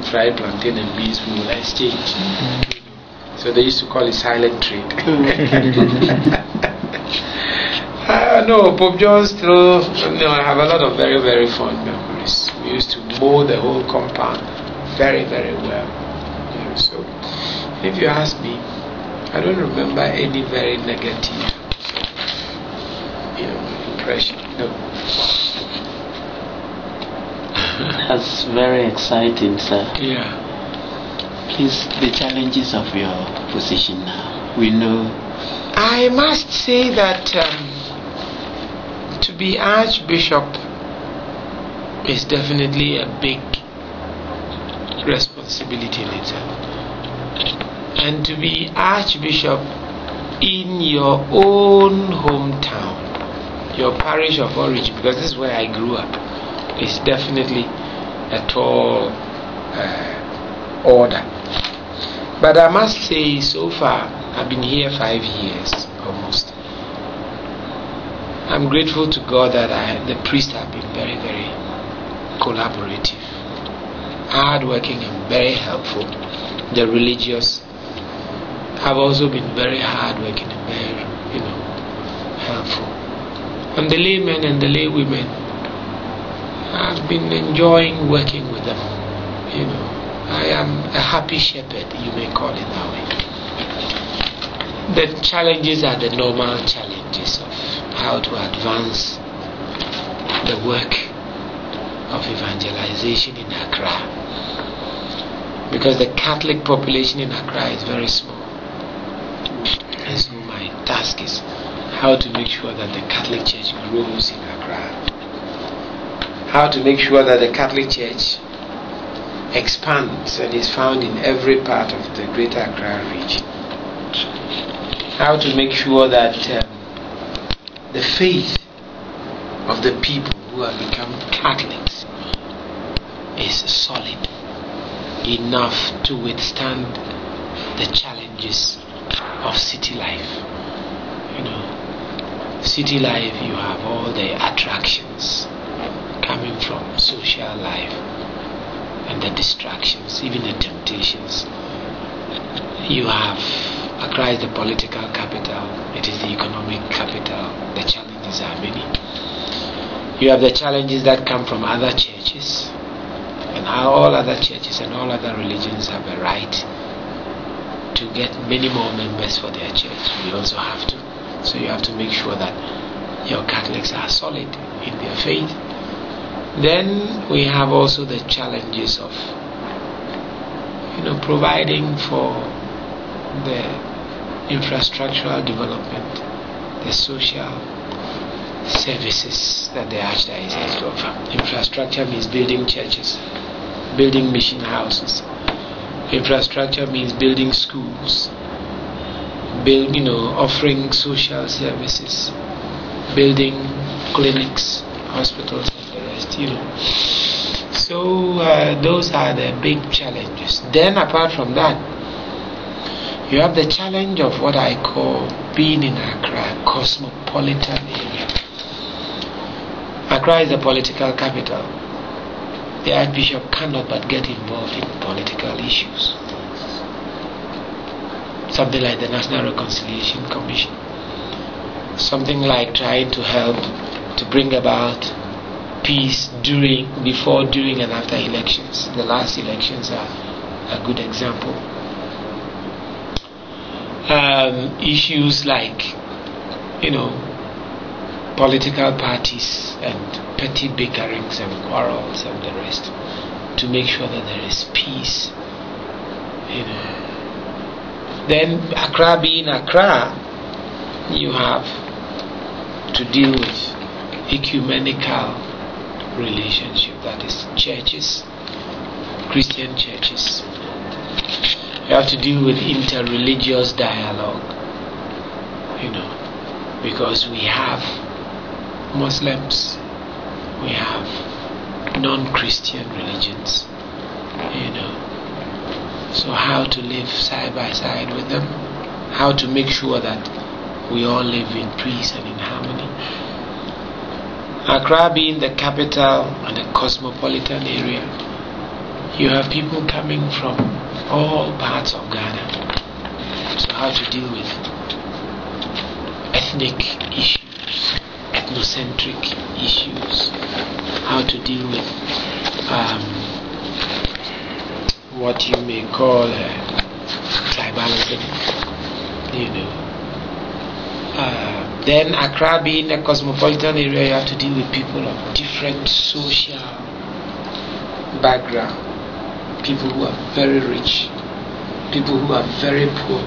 fried plantain and beans, we will exchange. So they used to call it silent trade. No, Pojoss still, I have a lot of very, very fond memories. We used to mow the whole compound very, very well. So, if you ask me, I don't remember any very negative, impression. No. That's very exciting, sir. Yeah. Please, the challenges of your position now. We know. I must say that to be Archbishop is definitely a big responsibility in itself. And to be Archbishop in your own hometown, your parish of origin, because this is where I grew up, is definitely a tall order. But I must say, so far, I've been here 5 years almost. I'm grateful to God that the priests have been very, very collaborative, hardworking, and very helpful. The religious have also been very hardworking and very, helpful. And the laymen and the laywomen, I've been enjoying working with them. I am a happy shepherd, you may call it that way. The challenges are the normal challenges of how to advance the work of evangelization in Accra. Because the Catholic population in Accra is very small. And so my task is how to make sure that the Catholic Church grows in Accra. How to make sure that the Catholic Church expands and is found in every part of the Greater Accra region. How to make sure that the faith of the people who have become Catholics is solid enough to withstand the challenges of city life. City life, you have all the attractions coming from social life and the distractions, even the temptations. You have Accra is the political capital, it is the economic capital. The challenges are many. You have the challenges that come from other churches, and how all other churches and all other religions have a right to get many more members for their church. We also have to. So you have to make sure that your Catholics are solid in their faith. Then we have also the challenges of providing for the infrastructural development, the social services that the archdiocese offer. Infrastructure means building churches, building mission houses. Infrastructure means building schools, offering social services, building clinics, hospitals, and the rest. So those are the big challenges. Then apart from that, you have the challenge of what I call being in Accra, cosmopolitan area. Accra is the political capital. The Archbishop cannot but get involved in political issues. Something like the National Reconciliation Commission. Something like trying to help to bring about peace before, during, and after elections. The last elections are a good example. Issues like, political parties and petty bickerings and quarrels and the rest, to make sure that there is peace. Then Accra being Accra, you have to deal with ecumenical relationship, that is churches, Christian churches. You have to deal with interreligious dialogue, because we have Muslims, we have non-Christian religions, so how to live side by side with them, how to make sure that we all live in peace and in harmony. Accra being the capital and the cosmopolitan area, You have people coming from all parts of Ghana. So how to deal with ethnic issues, ethnocentric issues, how to deal with what you may call tribalism, you know. Then Accra being a cosmopolitan area, you have to deal with people of different social background, people who are very rich, people who are very poor,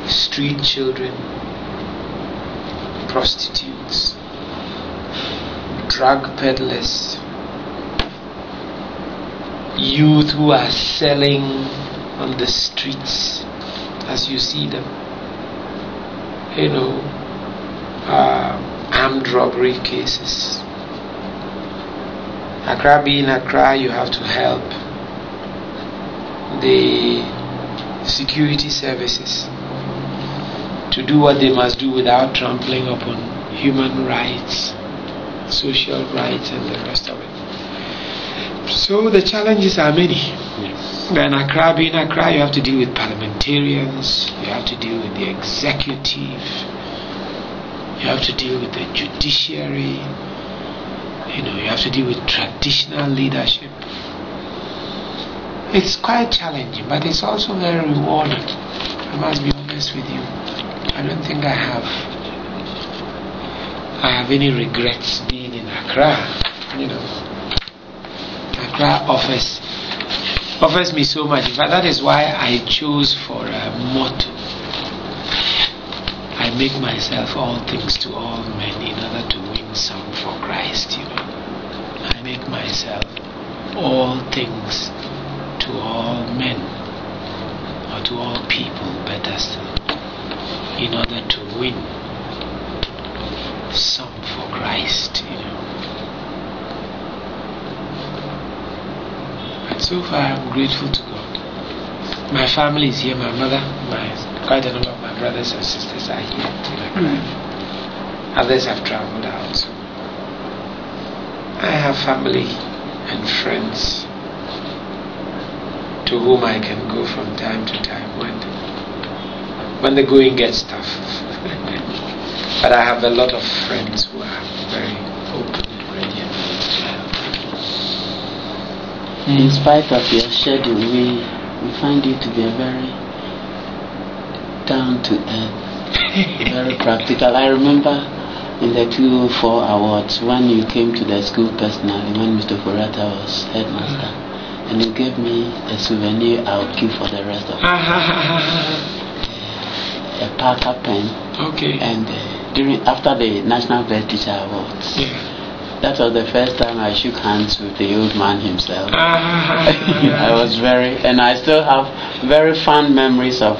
street children, prostitutes, drug peddlers, youth who are selling on the streets as you see them, you know, armed robbery cases. Accra being Accra, you have to help the security services to do what they must do without trampling upon human rights, social rights, and the rest of it. So the challenges are many. Yes. Then Accra being Accra, you have to deal with parliamentarians, you have to deal with the executive, you have to deal with the judiciary, you know, you have to deal with traditional leadership. It's quite challenging, but it's also very rewarding. I must be honest with you. I don't think I have any regrets being in Accra. You know, Accra offers me so much. In fact, that is why I chose for a motto, I make myself all things to all men in order to win some for Christ. You know, I make myself all things to all men, or to all people, better still, in order to win some for Christ, you know. And so far I'm grateful to God. My family is here, my mother, quite a number of my brothers and sisters are here in Accra. Others have traveled out. So I have family and friends to whom I can go from time to time when the going gets tough. But I have a lot of friends who are very open and ready and willing to help. In spite of your schedule, we find you to be a very down to earth, very practical. I remember in the 204 awards when you came to the school personally, when Mr. Forata was headmaster, and you gave me a souvenir I would keep for the rest of a Parker pen. Okay. And after the National Best Teacher Awards, that was the first time I shook hands with the old man himself. I was and I still have very fond memories of.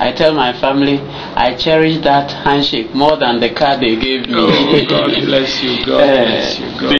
I tell my family I cherish that handshake more than the card they gave me. Oh, God bless you. God bless you. God